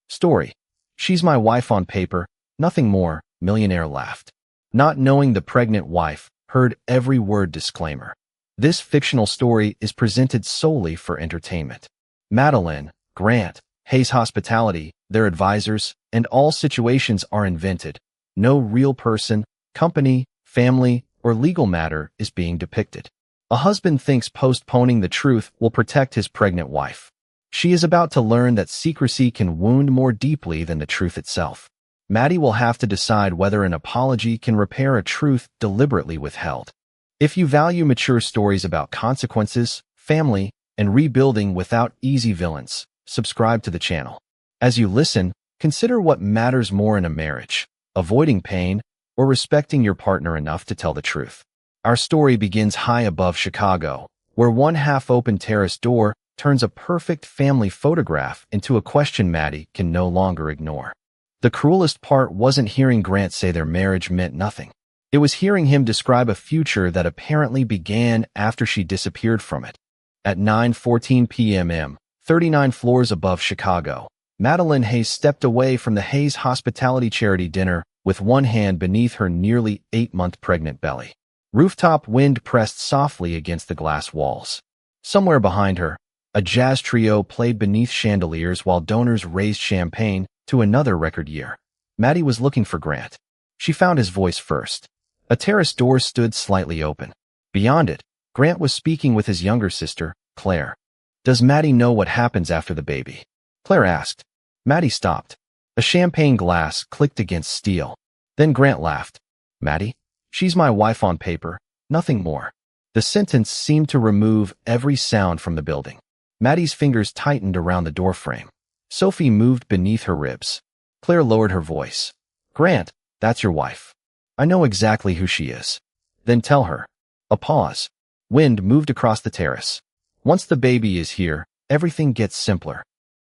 Story. She's my wife on paper, nothing more, Millionaire laughed. Not knowing the pregnant wife, heard every word disclaimer. This fictional story is presented solely for entertainment. Madeline, Grant, Hayes Hospitality, their advisors, and all situations are invented. No real person, company, family, or legal matter is being depicted. A husband thinks postponing the truth will protect his pregnant wife. She is about to learn that secrecy can wound more deeply than the truth itself. Maddie will have to decide whether an apology can repair a truth deliberately withheld. If you value mature stories about consequences, family, and rebuilding without easy villains, subscribe to the channel. As you listen, consider what matters more in a marriage: avoiding pain or respecting your partner enough to tell the truth. Our story begins high above Chicago, where one half-open terrace door turns a perfect family photograph into a question Maddie can no longer ignore. The cruelest part wasn't hearing Grant say their marriage meant nothing. It was hearing him describe a future that apparently began after she disappeared from it. At 9:14 p.m., 39 floors above Chicago, Madeline Hayes stepped away from the Hayes Hospitality charity dinner with one hand beneath her nearly 8-month pregnant belly. Rooftop wind pressed softly against the glass walls. Somewhere behind her, a jazz trio played beneath chandeliers while donors raised champagne to another record year. Maddie was looking for Grant. She found his voice first. A terrace door stood slightly open. Beyond it, Grant was speaking with his younger sister, Claire. "Does Maddie know what happens after the baby?" Claire asked. Maddie stopped. A champagne glass clicked against steel. Then Grant laughed. "Maddie? She's my wife on paper, nothing more." The sentence seemed to remove every sound from the building. Maddie's fingers tightened around the doorframe. Sophie moved beneath her ribs. Claire lowered her voice. "Grant, that's your wife. I know exactly who she is." "Then tell her." A pause. Wind moved across the terrace. "Once the baby is here, everything gets simpler."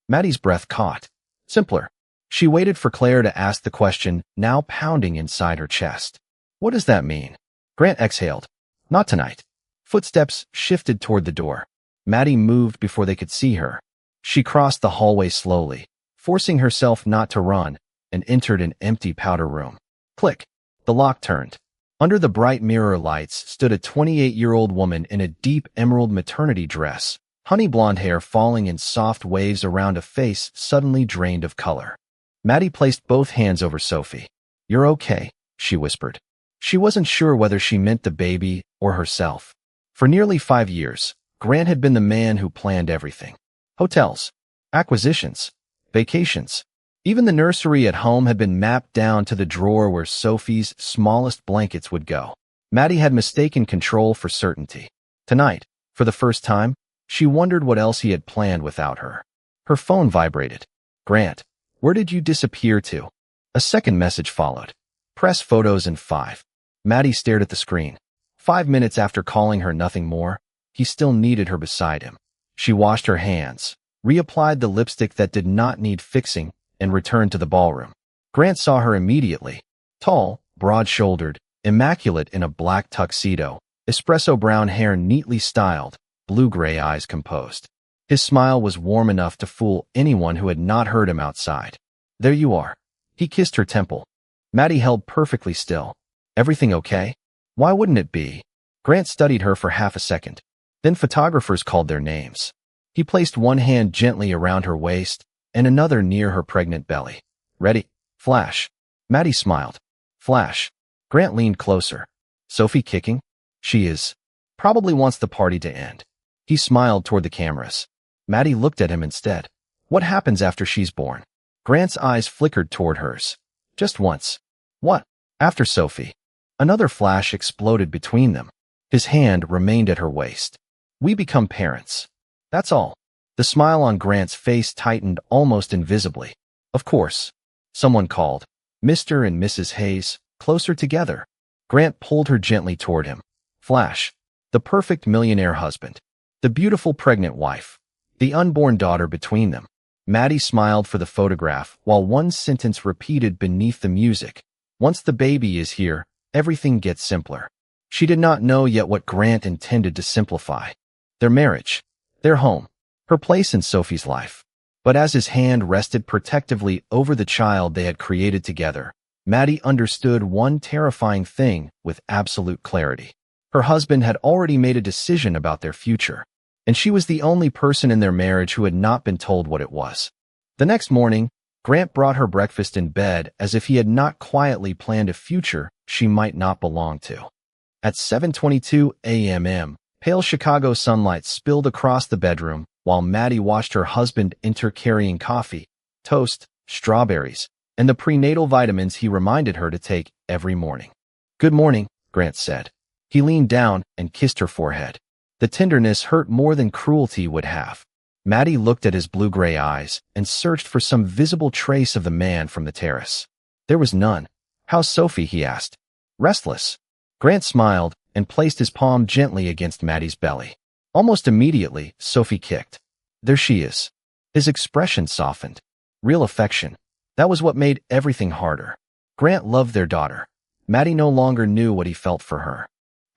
Maddie's breath caught. Simpler. She waited for Claire to ask the question, now pounding inside her chest. "What does that mean?" Grant exhaled. "Not tonight." Footsteps shifted toward the door. Maddie moved before they could see her. She crossed the hallway slowly, forcing herself not to run, and entered an empty powder room. Click. The lock turned. Under the bright mirror lights stood a 28-year-old woman in a deep emerald maternity dress, honey blonde hair falling in soft waves around a face suddenly drained of color. Maddie placed both hands over Sophie. "You're okay," she whispered. She wasn't sure whether she meant the baby or herself. For nearly 5 years, Grant had been the man who planned everything. Hotels, acquisitions, vacations. Even the nursery at home had been mapped down to the drawer where Sophie's smallest blankets would go. Maddie had mistaken control for certainty. Tonight, for the first time, she wondered what else he had planned without her. Her phone vibrated. "Grant, where did you disappear to?" A second message followed. "Press photos in 5. Maddie stared at the screen. 5 minutes after calling her nothing more, he still needed her beside him. She washed her hands, reapplied the lipstick that did not need fixing, and returned to the ballroom. Grant saw her immediately. Tall, broad-shouldered, immaculate in a black tuxedo, espresso brown hair neatly styled, blue-gray eyes composed. His smile was warm enough to fool anyone who had not heard him outside. "There you are." He kissed her temple. Maddie held perfectly still. "Everything okay?" "Why wouldn't it be?" Grant studied her for half a second. Then photographers called their names. He placed one hand gently around her waist and another near her pregnant belly. "Ready? Flash." Maddie smiled. "Flash." Grant leaned closer. "Sophie kicking?" "She is. Probably wants the party to end." He smiled toward the cameras. Maddie looked at him instead. "What happens after she's born?" Grant's eyes flickered toward hers. "Just once." "What?" "After Sophie." Another flash exploded between them. His hand remained at her waist. "We become parents. That's all." The smile on Grant's face tightened almost invisibly. "Of course." Someone called. "Mr. and Mrs. Hayes, closer together." Grant pulled her gently toward him. Flash. The perfect millionaire husband. The beautiful pregnant wife. The unborn daughter between them. Maddie smiled for the photograph while one sentence repeated beneath the music. "Once the baby is here, everything gets simpler." She did not know yet what Grant intended to simplify. Their marriage. Their home. Her place in Sophie's life. But as his hand rested protectively over the child they had created together, Maddie understood one terrifying thing with absolute clarity. Her husband had already made a decision about their future, and she was the only person in their marriage who had not been told what it was. The next morning, Grant brought her breakfast in bed as if he had not quietly planned a future she might not belong to. At 7:22 a.m., pale Chicago sunlight spilled across the bedroom while Maddie watched her husband enter carrying coffee, toast, strawberries, and the prenatal vitamins he reminded her to take every morning. "Good morning," Grant said. He leaned down and kissed her forehead. The tenderness hurt more than cruelty would have. Maddie looked at his blue-gray eyes and searched for some visible trace of the man from the terrace. There was none. "How's Sophie?" he asked. "Restless." Grant smiled and placed his palm gently against Maddie's belly. Almost immediately, Sophie kicked. "There she is." His expression softened. Real affection. That was what made everything harder. Grant loved their daughter. Maddie no longer knew what he felt for her.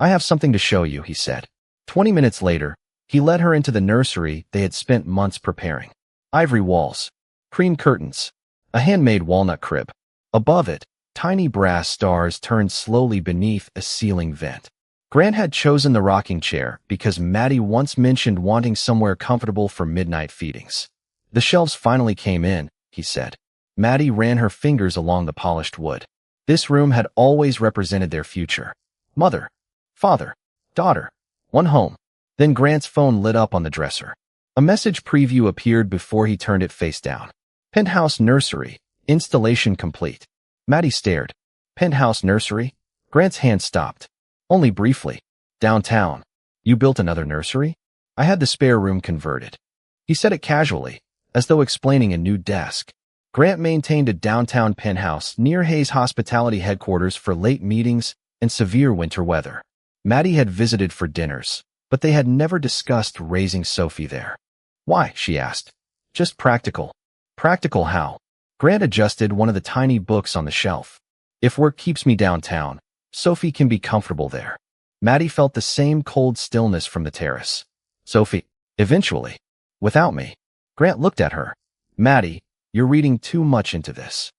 "I have something to show you," he said. 20 minutes later, he led her into the nursery they had spent months preparing. Ivory walls, cream curtains, a handmade walnut crib. Above it, tiny brass stars turned slowly beneath a ceiling vent. Grant had chosen the rocking chair because Maddie once mentioned wanting somewhere comfortable for midnight feedings. "The shelves finally came in," he said. Maddie ran her fingers along the polished wood. This room had always represented their future. Mother, father, daughter, one home. Then Grant's phone lit up on the dresser. A message preview appeared before he turned it face down. "Penthouse nursery. Installation complete." Maddie stared. "Penthouse nursery?" Grant's hand stopped. "Only briefly. Downtown. You built another nursery?" "I had the spare room converted." He said it casually, as though explaining a new desk. Grant maintained a downtown penthouse near Hayes Hospitality headquarters for late meetings and severe winter weather. Maddie had visited for dinners, but they had never discussed raising Sophie there. "Why?" she asked. "Just practical." "Practical how?" Grant adjusted one of the tiny books on the shelf. "If work keeps me downtown, Sophie can be comfortable there." Maddie felt the same cold stillness from the terrace. "Sophie, eventually. Without me." Grant looked at her. "Maddie, you're reading too much into this."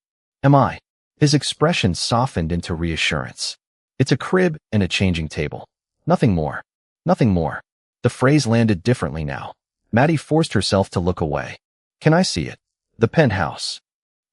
"Am I?" His expression softened into reassurance. "It's a crib and a changing table. Nothing more. Nothing more." The phrase landed differently now. Maddie forced herself to look away. "Can I see it?" "The penthouse."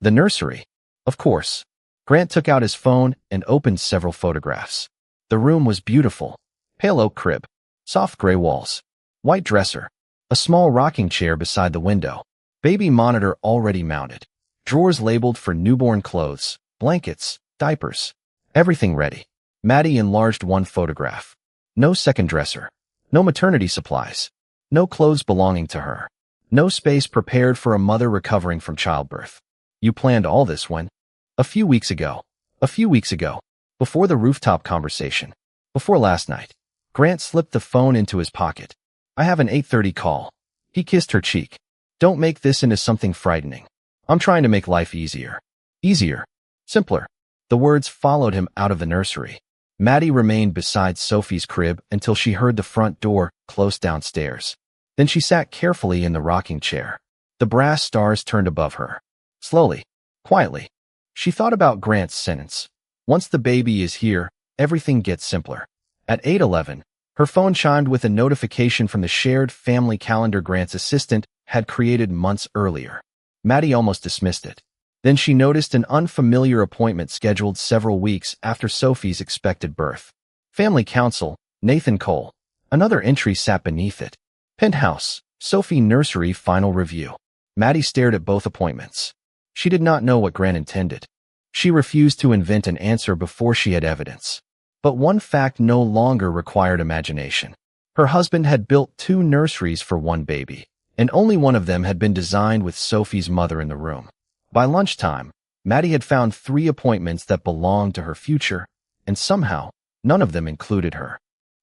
"The nursery?" "Of course." Grant took out his phone and opened several photographs. The room was beautiful. Pale oak crib, soft gray walls, white dresser, a small rocking chair beside the window, baby monitor already mounted, drawers labeled for newborn clothes, blankets, diapers, everything ready. Maddie enlarged one photograph. No second dresser, no maternity supplies, no clothes belonging to her, no space prepared for a mother recovering from childbirth. "You planned all this when?" "A few weeks ago. A few weeks ago. Before the rooftop conversation. Before last night." Grant slipped the phone into his pocket. "I have an 8:30 call." He kissed her cheek. "Don't make this into something frightening. I'm trying to make life easier." "Easier. Simpler." The words followed him out of the nursery. Maddie remained beside Sophie's crib until she heard the front door close downstairs. Then she sat carefully in the rocking chair. The brass stars turned above her. Slowly, quietly. She thought about Grant's sentence. Once the baby is here, everything gets simpler. At 8:11, her phone chimed with a notification from the shared family calendar Grant's assistant had created months earlier. Maddie almost dismissed it. Then she noticed an unfamiliar appointment scheduled several weeks after Sophie's expected birth. Family Counsel, Nathan Cole. Another entry sat beneath it. Penthouse, Sophie Nursery Final Review. Maddie stared at both appointments. She did not know what Grant intended. She refused to invent an answer before she had evidence. But one fact no longer required imagination. Her husband had built 2 nurseries for one baby, and only one of them had been designed with Sophie's mother in the room. By lunchtime, Maddie had found 3 appointments that belonged to her future, and somehow, none of them included her.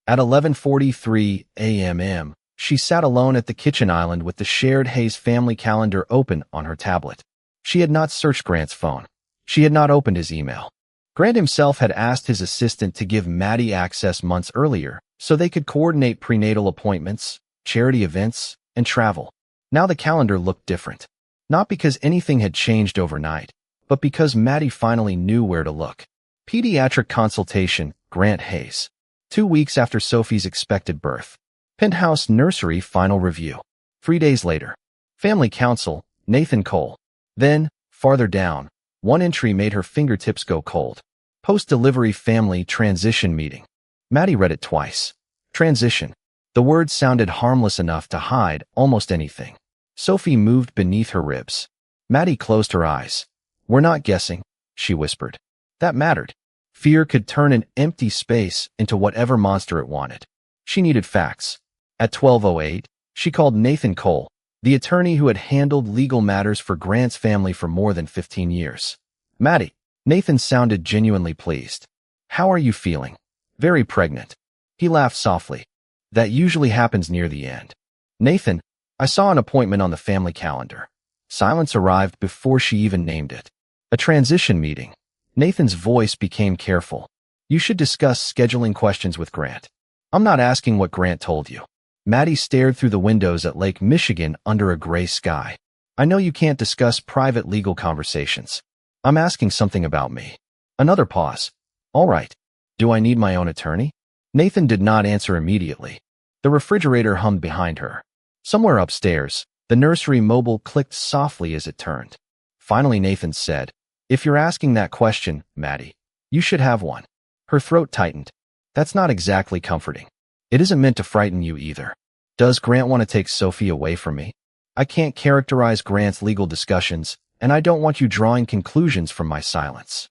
At 11:43 a.m., she sat alone at the kitchen island with the shared Hayes family calendar open on her tablet. She had not searched Grant's phone. She had not opened his email. Grant himself had asked his assistant to give Maddie access months earlier so they could coordinate prenatal appointments, charity events, and travel. Now the calendar looked different. Not because anything had changed overnight, but because Maddie finally knew where to look. Pediatric consultation, Grant Hayes. 2 weeks after Sophie's expected birth. Penthouse nursery final review. 3 days later. Family counsel, Nathan Cole. Then, farther down, one entry made her fingertips go cold. Post-delivery family transition meeting. Maddie read it twice. Transition. The word sounded harmless enough to hide almost anything. Sophie moved beneath her ribs. Maddie closed her eyes. "We're not guessing," she whispered. That mattered. Fear could turn an empty space into whatever monster it wanted. She needed facts. At 12:08, she called Nathan Cole, the attorney who had handled legal matters for Grant's family for more than 15 years. "Maddie." Nathan sounded genuinely pleased. "How are you feeling?" "Very pregnant." He laughed softly. "That usually happens near the end." "Nathan, I saw an appointment on the family calendar." Silence arrived before she even named it. "A transition meeting." Nathan's voice became careful. "You should discuss scheduling questions with Grant." "I'm not asking what Grant told you." Maddie stared through the windows at Lake Michigan under a gray sky. "I know you can't discuss private legal conversations. I'm asking something about me." Another pause. "All right. Do I need my own attorney?" Nathan did not answer immediately. The refrigerator hummed behind her. Somewhere upstairs, the nursery mobile clicked softly as it turned. Finally, Nathan said, "If you're asking that question, Maddie, you should have one." Her throat tightened. "That's not exactly comforting. It isn't meant to frighten you either. Does Grant want to take Sophie away from me? I can't characterize Grant's legal discussions, and I don't want you drawing conclusions from my silence."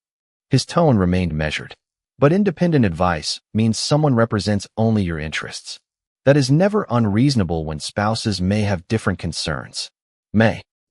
His tone remained measured. "But independent advice means someone represents only your interests. That is never unreasonable when spouses may have different concerns."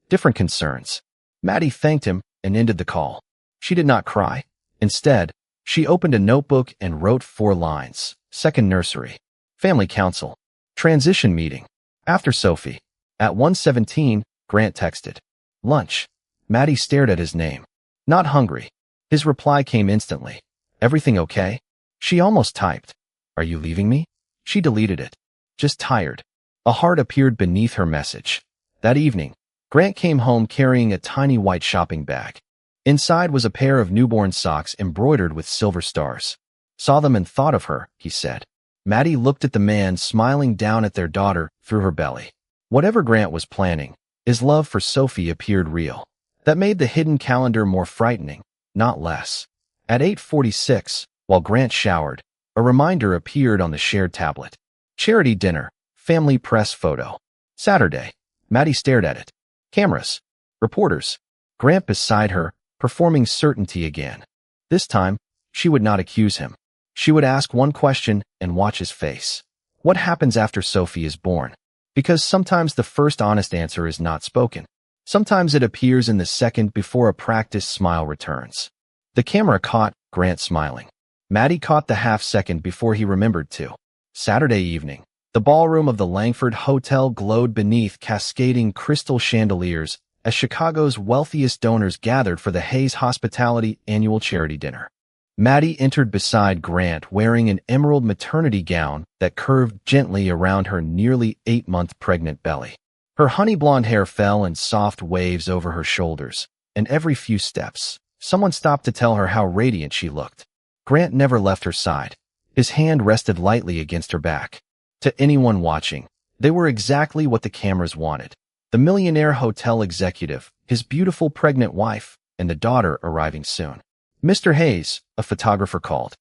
Different concerns. Maddie thanked him and ended the call. She did not cry. Instead, she opened a notebook and wrote 4 lines. Second nursery. Family counsel. Transition meeting. After Sophie. At 1:17, Grant texted. "Lunch." Maddie stared at his name. "Not hungry." His reply came instantly. "Everything okay?" She almost typed. "Are you leaving me?" She deleted it. "Just tired." A heart appeared beneath her message. That evening, Grant came home carrying a tiny white shopping bag. Inside was a pair of newborn socks embroidered with silver stars. "Saw them and thought of her," he said. Maddie looked at the man smiling down at their daughter through her belly. Whatever Grant was planning, his love for Sophie appeared real. That made the hidden calendar more frightening, not less. At 8:46, while Grant showered, a reminder appeared on the shared tablet. Charity dinner, family press photo. Saturday. Maddie stared at it. Cameras. Reporters. Grant beside her, performing certainty again. This time, she would not accuse him. She would ask one question and watch his face. What happens after Sophie is born? Because sometimes the first honest answer is not spoken. Sometimes it appears in the second before a practiced smile returns. The camera caught Grant smiling. Maddie caught the half-second before he remembered to. Saturday evening. The ballroom of the Langford Hotel glowed beneath cascading crystal chandeliers as Chicago's wealthiest donors gathered for the Hayes Hospitality annual charity dinner. Maddie entered beside Grant wearing an emerald maternity gown that curved gently around her nearly 8-month pregnant belly. Her honey blonde hair fell in soft waves over her shoulders, and every few steps, someone stopped to tell her how radiant she looked. Grant never left her side. His hand rested lightly against her back. To anyone watching, they were exactly what the cameras wanted. The Millionaire hotel executive, his beautiful pregnant wife, and the daughter arriving soon. "Mr. Hayes," a photographer called.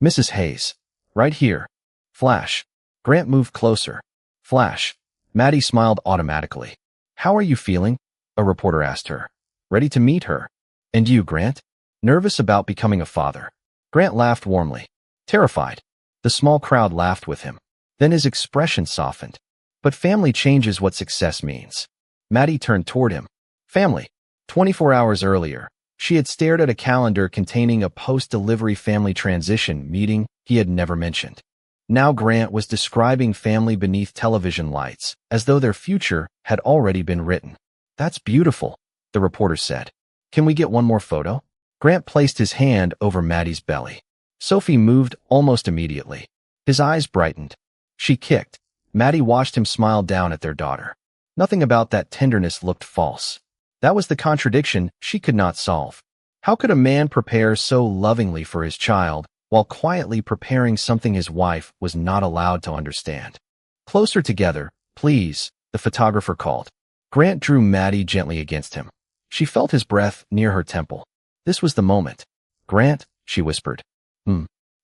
"Mrs. Hayes. Right here." Flash. Grant moved closer. Flash. Maddie smiled automatically. "How are you feeling?" a reporter asked her. "Ready to meet her." "And you, Grant?" "Nervous about becoming a father." Grant laughed warmly. "Terrified." The small crowd laughed with him. Then his expression softened. "But family changes what success means." Maddie turned toward him. Family. 24 hours earlier, she had stared at a calendar containing a post-delivery family transition meeting he had never mentioned. Now Grant was describing family beneath television lights, as though their future had already been written. "That's beautiful," the reporter said. "Can we get one more photo?" Grant placed his hand over Maddie's belly. Sophie moved almost immediately. His eyes brightened. She kicked. Maddie watched him smile down at their daughter. Nothing about that tenderness looked false. That was the contradiction she could not solve. How could a man prepare so lovingly for his child while quietly preparing something his wife was not allowed to understand? Closer together, please, the photographer called. Grant drew Maddie gently against him. She felt his breath near her temple. This was the moment. Grant, she whispered.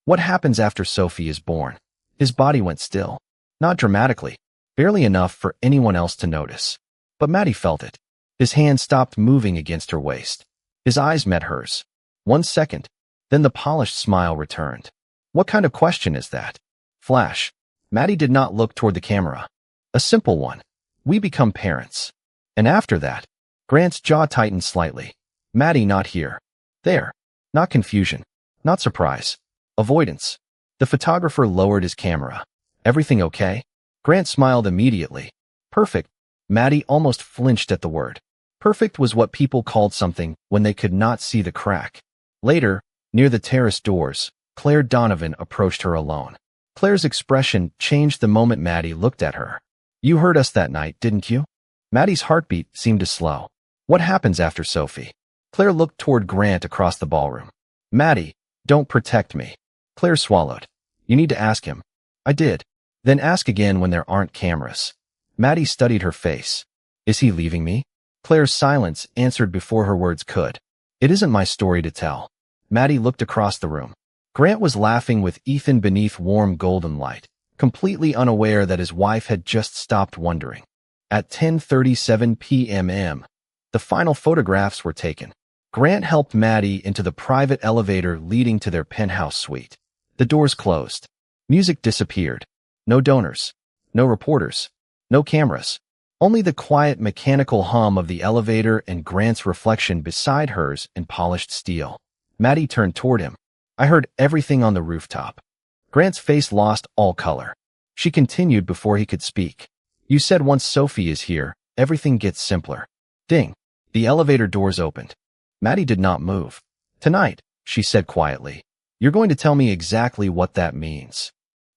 What happens after Sophie is born? His body went still. Not dramatically, barely enough for anyone else to notice. But Maddie felt it. His hand stopped moving against her waist. His eyes met hers. 1 second, then the polished smile returned. What kind of question is that? Flash. Maddie did not look toward the camera. A simple one. We become parents. And after that, Grant's jaw tightened slightly. Maddie not here. There. Not confusion. Not surprise. Avoidance. The photographer lowered his camera. Everything okay? Grant smiled immediately. Perfect. Maddie almost flinched at the word. Perfect was what people called something when they could not see the crack. Later, near the terrace doors, Claire Donovan approached her alone. Claire's expression changed the moment Maddie looked at her. You heard us that night, didn't you? Maddie's heartbeat seemed to slow. What happens after Sophie? Claire looked toward Grant across the ballroom. Maddie, don't protect me. Claire swallowed. You need to ask him. I did. Then ask again when there aren't cameras. Maddie studied her face. Is he leaving me? Claire's silence answered before her words could. It isn't my story to tell. Maddie looked across the room. Grant was laughing with Ethan beneath warm golden light, completely unaware that his wife had just stopped wondering. At 10:37 p.m., the final photographs were taken. Grant helped Maddie into the private elevator leading to their penthouse suite. The doors closed. Music disappeared. No donors. No reporters. No cameras. Only the quiet mechanical hum of the elevator and Grant's reflection beside hers in polished steel. Maddie turned toward him. I heard everything on the rooftop. Grant's face lost all color. She continued before he could speak. You said once Sophie is here, everything gets simpler. Ding. The elevator doors opened. Maddie did not move. Tonight, she said quietly, you're going to tell me exactly what that means.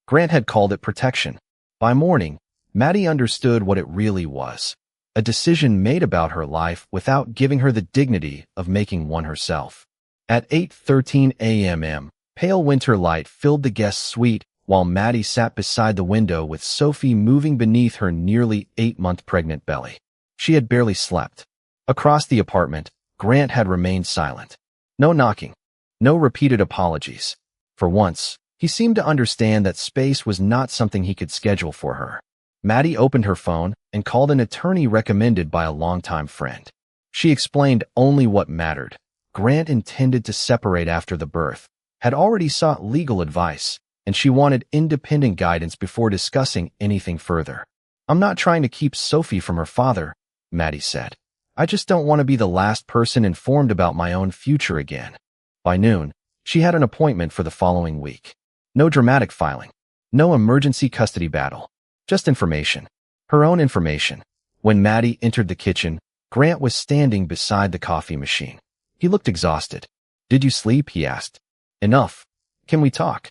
Grant had called it protection. By morning, Maddie understood what it really was. A decision made about her life without giving her the dignity of making one herself. At 8:13 a.m., pale winter light filled the guest suite while Maddie sat beside the window with Sophie moving beneath her nearly 8-month pregnant belly. She had barely slept. Across the apartment, Grant had remained silent. No knocking. No repeated apologies. For once, he seemed to understand that space was not something he could schedule for her. Maddie opened her phone and called an attorney recommended by a longtime friend. She explained only what mattered. Grant intended to separate after the birth, had already sought legal advice, and she wanted independent guidance before discussing anything further. I'm not trying to keep Sophie from her father, Maddie said. I just don't want to be the last person informed about my own future again. By noon, she had an appointment for the following week. No dramatic filing. No emergency custody battle. Just information. Her own information. When Maddie entered the kitchen, Grant was standing beside the coffee machine. He looked exhausted. Did you sleep? He asked. Enough. Can we talk?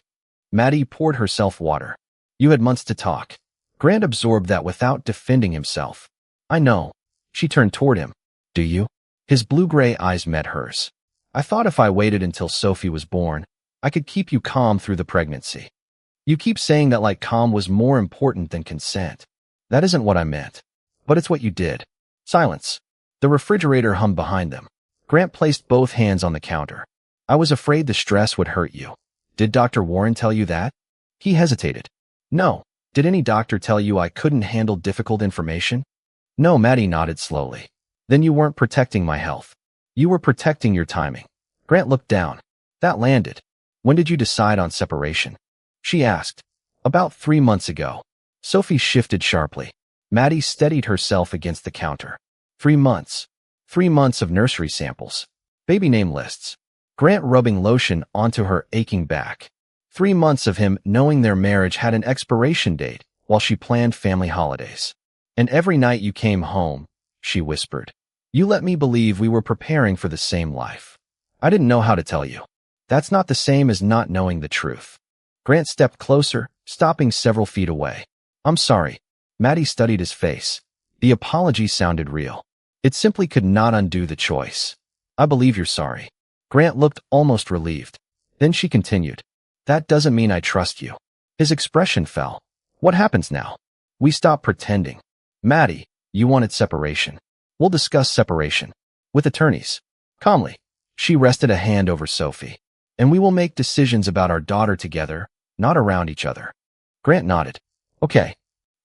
Maddie poured herself water. You had months to talk. Grant absorbed that without defending himself. I know. She turned toward him. Do you? His blue-gray eyes met hers. I thought if I waited until Sophie was born, I could keep you calm through the pregnancy. You keep saying that like calm was more important than consent. That isn't what I meant. But it's what you did. Silence. The refrigerator hummed behind them. Grant placed both hands on the counter. I was afraid the stress would hurt you. Did Dr. Warren tell you that? He hesitated. No. Did any doctor tell you I couldn't handle difficult information? No, Maddie nodded slowly. Then you weren't protecting my health. You were protecting your timing. Grant looked down. That landed. When did you decide on separation? She asked. About 3 months ago. Sophie shifted sharply. Maddie steadied herself against the counter. 3 months. 3 months of nursery samples. Baby name lists. Grant rubbing lotion onto her aching back. 3 months of him knowing their marriage had an expiration date while she planned family holidays. And every night you came home, she whispered, you let me believe we were preparing for the same life. I didn't know how to tell you. That's not the same as not knowing the truth. Grant stepped closer, stopping several feet away. I'm sorry. Maddie studied his face. The apology sounded real. It simply could not undo the choice. I believe you're sorry. Grant looked almost relieved. Then she continued. That doesn't mean I trust you. His expression fell. What happens now? We stop pretending. Maddie, you wanted separation. We'll discuss separation. With attorneys. Calmly. She rested a hand over Sophie. And we will make decisions about our daughter together, not around each other. Grant nodded. Okay.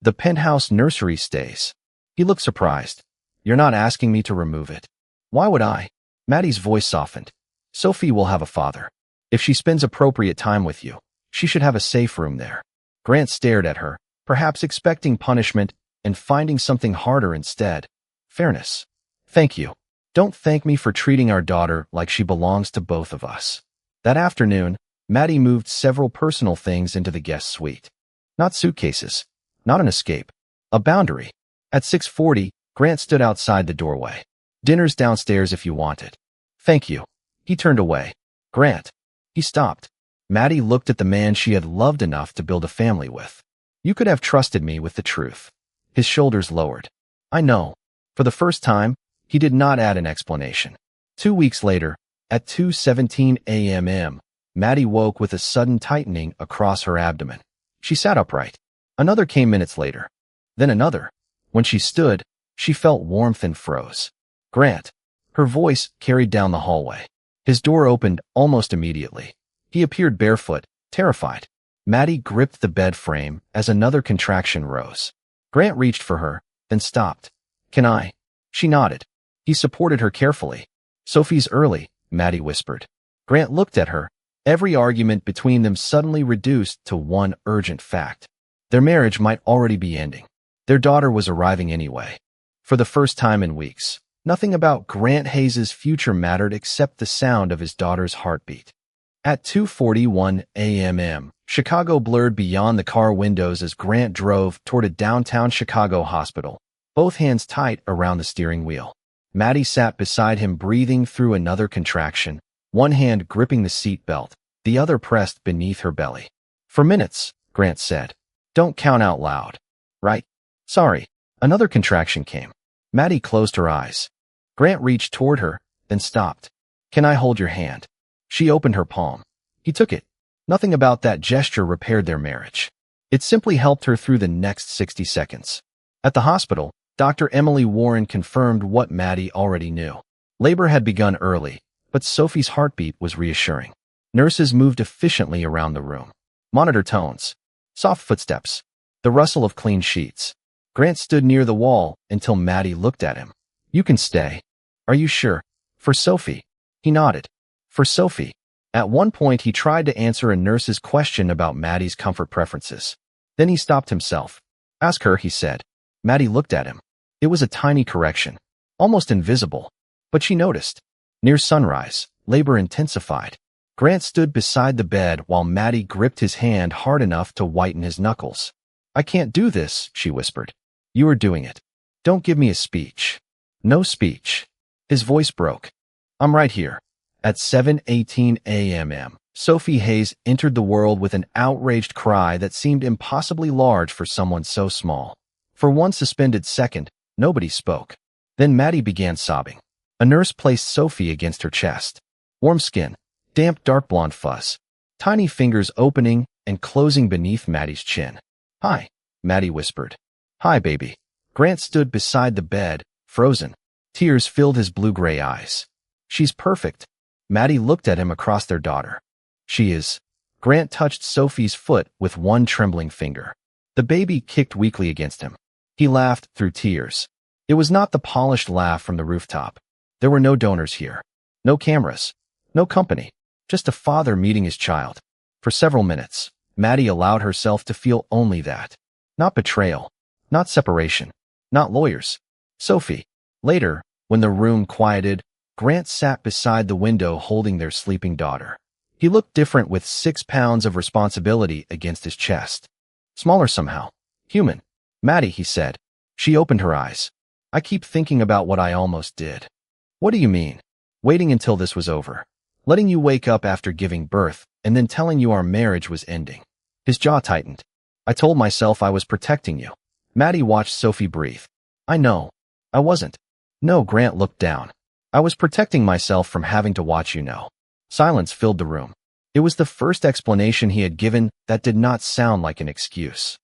The penthouse nursery stays. He looked surprised. You're not asking me to remove it. Why would I? Maddie's voice softened. Sophie will have a father. If she spends appropriate time with you, she should have a safe room there. Grant stared at her, perhaps expecting punishment and finding something harder instead. Fairness. Thank you. Don't thank me for treating our daughter like she belongs to both of us. That afternoon, Maddie moved several personal things into the guest suite. Not suitcases. Not an escape. A boundary. At 6:40, Grant stood outside the doorway. Dinner's downstairs if you want it. Thank you. He turned away. Grant. He stopped. Maddie looked at the man she had loved enough to build a family with. You could have trusted me with the truth. His shoulders lowered. I know. For the first time, he did not add an explanation. 2 weeks later, at 2:17 a.m., Maddie woke with a sudden tightening across her abdomen. She sat upright. Another came minutes later. Then another. When she stood, she felt warmth and froze. Grant. Her voice carried down the hallway. His door opened almost immediately. He appeared barefoot, terrified. Maddie gripped the bed frame as another contraction rose. Grant reached for her, then stopped. Can I? She nodded. He supported her carefully. Sophie's early, Maddie whispered. Grant looked at her. Every argument between them suddenly reduced to one urgent fact. Their marriage might already be ending. Their daughter was arriving anyway. For the first time in weeks, nothing about Grant Hayes' future mattered except the sound of his daughter's heartbeat. At 2:41 a.m., Chicago blurred beyond the car windows as Grant drove toward a downtown Chicago hospital, both hands tight around the steering wheel. Maddie sat beside him, breathing through another contraction, one hand gripping the seat belt, the other pressed beneath her belly. For minutes, Grant said. Don't count out loud. Right? Sorry. Another contraction came. Maddie closed her eyes. Grant reached toward her, then stopped. Can I hold your hand? She opened her palm. He took it. Nothing about that gesture repaired their marriage. It simply helped her through the next 60 seconds. At the hospital, Dr. Emily Warren confirmed what Maddie already knew. Labor had begun early, but Sophie's heartbeat was reassuring. Nurses moved efficiently around the room. Monitor tones. Soft footsteps. The rustle of clean sheets. Grant stood near the wall until Maddie looked at him. You can stay. Are you sure? For Sophie. He nodded. For Sophie. At one point, he tried to answer a nurse's question about Maddie's comfort preferences. Then he stopped himself. Ask her, he said. Maddie looked at him. It was a tiny correction, almost invisible. But she noticed. Near sunrise, labor intensified. Grant stood beside the bed while Maddie gripped his hand hard enough to whiten his knuckles. I can't do this, she whispered. You are doing it. Don't give me a speech. No speech. His voice broke. I'm right here. At 7:18 a.m., Sophie Hayes entered the world with an outraged cry that seemed impossibly large for someone so small. For one suspended second, nobody spoke. Then Maddie began sobbing. A nurse placed Sophie against her chest. Warm skin, damp dark blonde fuzz, tiny fingers opening and closing beneath Maddie's chin. Hi, Maddie whispered. Hi, baby. Grant stood beside the bed, frozen. Tears filled his blue-gray eyes. She's perfect. Maddie looked at him across their daughter. She is. Grant touched Sophie's foot with one trembling finger. The baby kicked weakly against him. He laughed through tears. It was not the polished laugh from the rooftop. There were no donors here. No cameras. No company. Just a father meeting his child. For several minutes, Maddie allowed herself to feel only that. Not betrayal. Not separation. Not lawyers. Sophie. Later, when the room quieted, Grant sat beside the window holding their sleeping daughter. He looked different with 6 pounds of responsibility against his chest. Smaller somehow. Human. Maddie, he said. She opened her eyes. I keep thinking about what I almost did. What do you mean? Waiting until this was over. Letting you wake up after giving birth, and then telling you our marriage was ending. His jaw tightened. I told myself I was protecting you. Maddie watched Sophie breathe. I know. I wasn't. No, Grant looked down. I was protecting myself from having to watch you know. Silence filled the room. It was the first explanation he had given that did not sound like an excuse.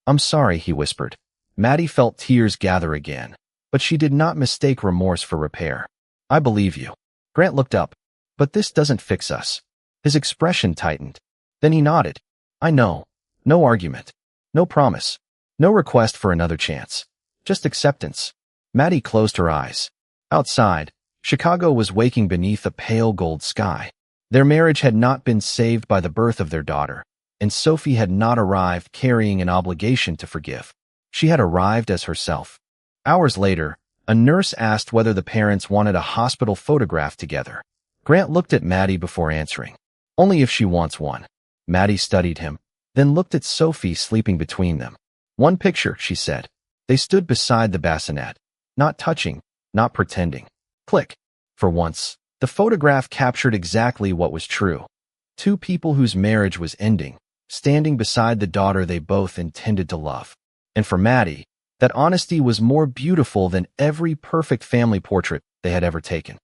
I'm sorry, he whispered. Maddie felt tears gather again, but she did not mistake remorse for repair. I believe you. Grant looked up. But this doesn't fix us. His expression tightened. Then he nodded. I know. No argument. No promise. No request for another chance. Just acceptance. Maddie closed her eyes. Outside, Chicago was waking beneath a pale gold sky. Their marriage had not been saved by the birth of their daughter, and Sophie had not arrived carrying an obligation to forgive. She had arrived as herself. Hours later, a nurse asked whether the parents wanted a hospital photograph together. Grant looked at Maddie before answering. Only if she wants one. Maddie studied him, then looked at Sophie sleeping between them. One picture, she said. They stood beside the bassinet, not touching, not pretending. Click. For once, the photograph captured exactly what was true. Two people whose marriage was ending, standing beside the daughter they both intended to love. And for Maddie, that honesty was more beautiful than every perfect family portrait they had ever taken.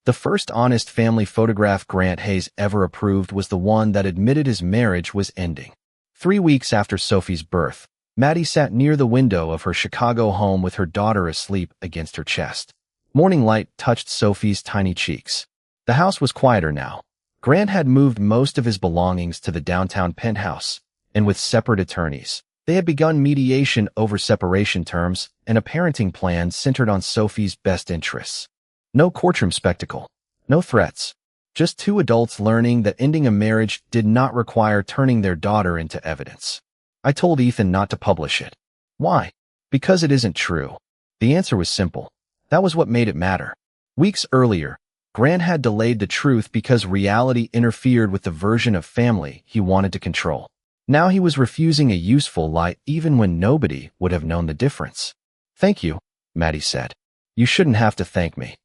The first honest family photograph Grant Hayes ever approved was the one that admitted his marriage was ending. 3 weeks after Sophie's birth, Maddie sat near the window of her Chicago home with her daughter asleep against her chest. Morning light touched Sophie's tiny cheeks. The house was quieter now. Grant had moved most of his belongings to the downtown penthouse, and with separate attorneys, they had begun mediation over separation terms and a parenting plan centered on Sophie's best interests. No courtroom spectacle. No threats. Just two adults learning that ending a marriage did not require turning their daughter into evidence. I told Ethan not to publish it. Why? Because it isn't true. The answer was simple. That was what made it matter. Weeks earlier, Grant had delayed the truth because reality interfered with the version of family he wanted to control. Now he was refusing a useful lie even when nobody would have known the difference. Thank you, Maddie said. You shouldn't have to thank me.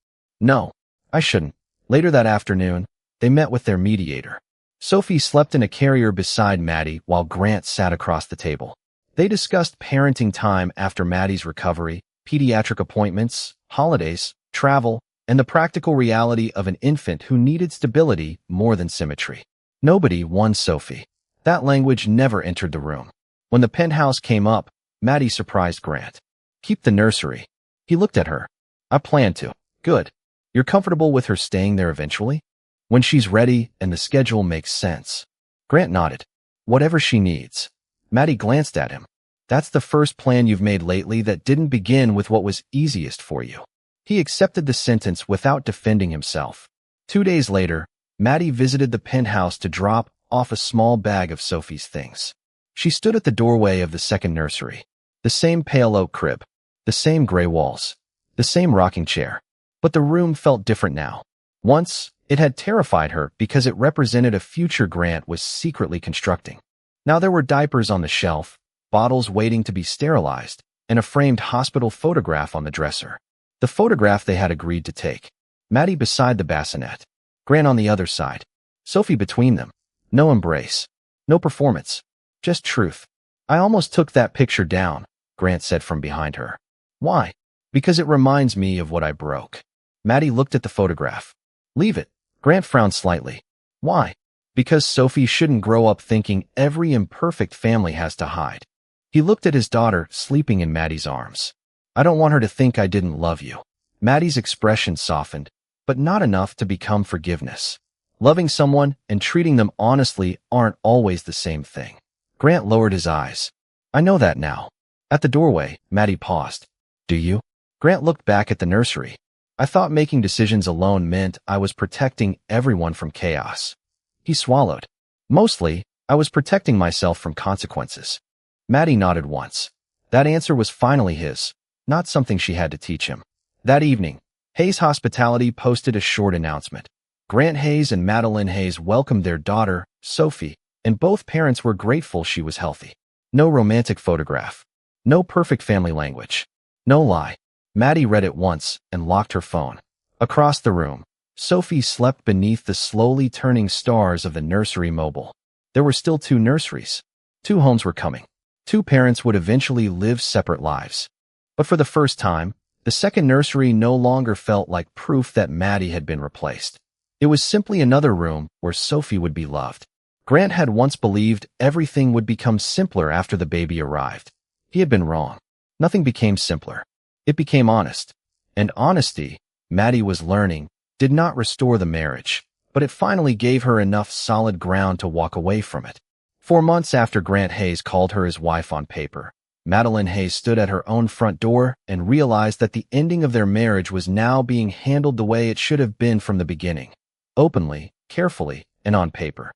No, I shouldn't. Later that afternoon, they met with their mediator. Sophie slept in a carrier beside Maddie while Grant sat across the table. They discussed parenting time after Maddie's recovery, pediatric appointments, holidays, travel, and the practical reality of an infant who needed stability more than symmetry. Nobody won Sophie. That language never entered the room. When the penthouse came up, Maddie surprised Grant. Keep the nursery. He looked at her. I plan to. Good. You're comfortable with her staying there eventually? When she's ready and the schedule makes sense. Grant nodded. Whatever she needs. Maddie glanced at him. That's the first plan you've made lately that didn't begin with what was easiest for you. He accepted the sentence without defending himself. 2 days later, Maddie visited the penthouse to drop off a small bag of Sophie's things. She stood at the doorway of the second nursery. The same pale oak crib. The same gray walls. The same rocking chair. But the room felt different now. Once, it had terrified her because it represented a future Grant was secretly constructing. Now there were diapers on the shelf, bottles waiting to be sterilized, and a framed hospital photograph on the dresser. The photograph they had agreed to take. Maddie beside the bassinet. Grant on the other side. Sophie between them. No embrace. No performance. Just truth. I almost took that picture down, Grant said from behind her. Why? Because it reminds me of what I broke. Maddie looked at the photograph. Leave it. Grant frowned slightly. Why? Because Sophie shouldn't grow up thinking every imperfect family has to hide. He looked at his daughter sleeping in Maddie's arms. I don't want her to think I didn't love you. Maddie's expression softened, but not enough to become forgiveness. Loving someone and treating them honestly aren't always the same thing. Grant lowered his eyes. I know that now. At the doorway, Maddie paused. Do you? Grant looked back at the nursery. I thought making decisions alone meant I was protecting everyone from chaos. He swallowed. Mostly, I was protecting myself from consequences. Maddie nodded once. That answer was finally his, not something she had to teach him. That evening, Hayes Hospitality posted a short announcement. Grant Hayes and Madeline Hayes welcomed their daughter, Sophie, and both parents were grateful she was healthy. No romantic photograph. No perfect family language. No lie. Maddie read it once and locked her phone. Across the room, Sophie slept beneath the slowly turning stars of the nursery mobile. There were still 2 nurseries. 2 homes were coming. 2 parents would eventually live separate lives. But for the first time, The second nursery no longer felt like proof that Maddie had been replaced. It was simply another room where Sophie would be loved. Grant had once believed everything would become simpler after the baby arrived. He had been wrong. Nothing became simpler. It became honest. And honesty, Maddie was learning, did not restore the marriage, but it finally gave her enough solid ground to walk away from it. 4 months after Grant Hayes called her his wife on paper, Madeline Hayes stood at her own front door and realized that the ending of their marriage was now being handled the way it should have been from the beginning. Openly, carefully, and on paper.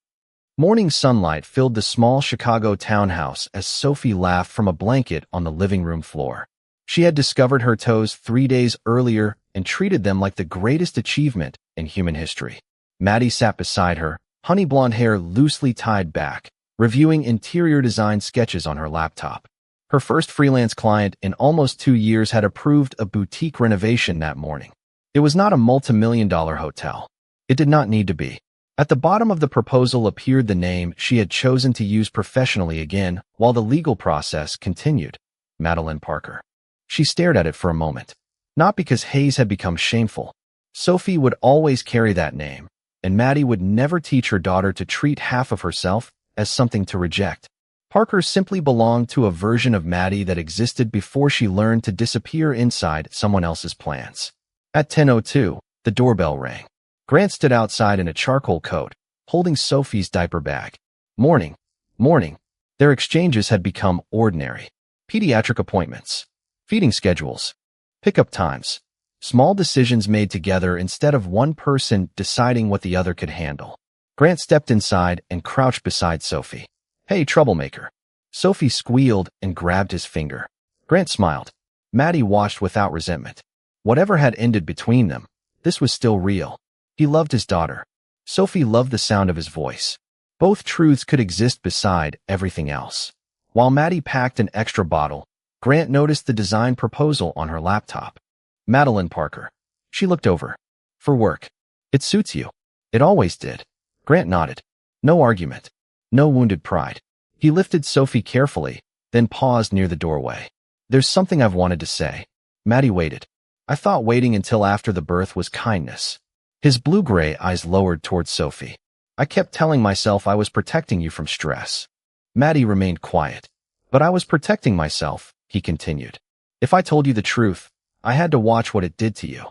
Morning sunlight filled the small Chicago townhouse as Sophie laughed from a blanket on the living room floor. She had discovered her toes 3 days earlier and treated them like the greatest achievement in human history. Maddie sat beside her, honey blonde hair loosely tied back, reviewing interior design sketches on her laptop. Her first freelance client in almost 2 years had approved a boutique renovation that morning. It was not a multi-million-dollar hotel. It did not need to be. At the bottom of the proposal appeared the name she had chosen to use professionally again, while the legal process continued. Madeline Parker. She stared at it for a moment. Not because Hayes had become shameful. Sophie would always carry that name, and Maddie would never teach her daughter to treat half of herself as something to reject. Parker simply belonged to a version of Maddie that existed before she learned to disappear inside someone else's plans. At 10:02, the doorbell rang. Grant stood outside in a charcoal coat, holding Sophie's diaper bag. Morning. Morning. Their exchanges had become ordinary. Pediatric appointments. Feeding schedules. Pickup times. Small decisions made together instead of one person deciding what the other could handle. Grant stepped inside and crouched beside Sophie. Hey, troublemaker. Sophie squealed and grabbed his finger. Grant smiled. Maddie watched without resentment. Whatever had ended between them, this was still real. He loved his daughter. Sophie loved the sound of his voice. Both truths could exist beside everything else. While Maddie packed an extra bottle, Grant noticed the design proposal on her laptop. Madeline Parker. She looked over. For work. It suits you. It always did. Grant nodded. No argument. No wounded pride. He lifted Sophie carefully, then paused near the doorway. There's something I've wanted to say. Maddie waited. I thought waiting until after the birth was kindness. His blue-gray eyes lowered towards Sophie. I kept telling myself I was protecting you from stress. Maddie remained quiet. But I was protecting myself, he continued. If I told you the truth, I had to watch what it did to you.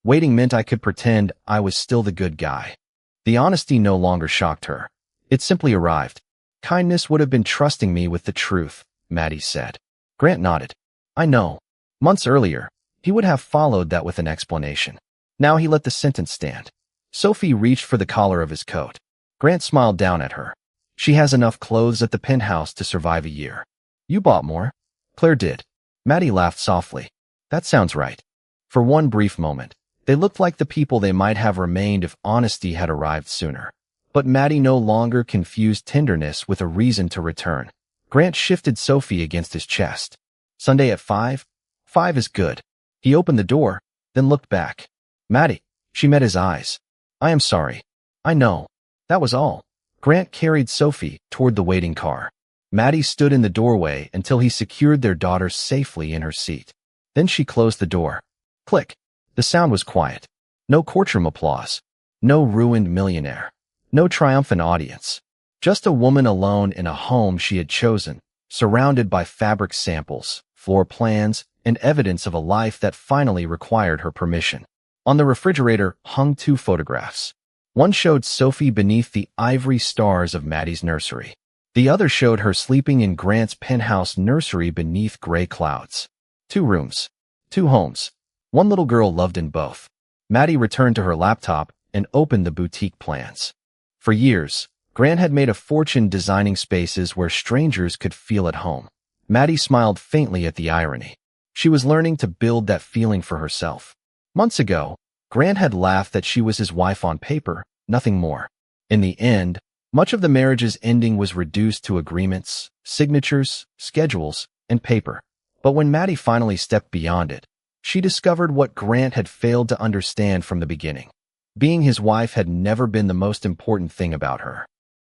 Waiting meant I could pretend I was still the good guy. The honesty no longer shocked her. It simply arrived. Kindness would have been trusting me with the truth, Maddie said. Grant nodded. I know. Months earlier, he would have followed that with an explanation. Now he let the sentence stand. Sophie reached for the collar of his coat. Grant smiled down at her. She has enough clothes at the penthouse to survive a year. You bought more? Claire did. Maddie laughed softly. That sounds right. For one brief moment, they looked like the people they might have remained if honesty had arrived sooner. But Maddie no longer confused tenderness with a reason to return. Grant shifted Sophie against his chest. Sunday at 5? 5 is good. He opened the door, then looked back. Maddie. She met his eyes. I am sorry. I know. That was all. Grant carried Sophie toward the waiting car. Maddie stood in the doorway until he secured their daughter safely in her seat. Then she closed the door. Click. The sound was quiet. No courtroom applause. No ruined millionaire. No triumphant audience. Just a woman alone in a home she had chosen, surrounded by fabric samples, floor plans, and evidence of a life that finally required her permission. On the refrigerator hung 2 photographs. One showed Sophie beneath the ivory stars of Maddie's nursery. The other showed her sleeping in Grant's penthouse nursery beneath gray clouds. 2 rooms. 2 homes. One little girl loved in both. Maddie returned to her laptop and opened the boutique plans. For years, Grant had made a fortune designing spaces where strangers could feel at home. Maddie smiled faintly at the irony. She was learning to build that feeling for herself. Months ago, Grant had laughed that she was his wife on paper, nothing more. In the end, much of the marriage's ending was reduced to agreements, signatures, schedules, and paper. But when Maddie finally stepped beyond it, she discovered what Grant had failed to understand from the beginning. Being his wife had never been the most important thing about her.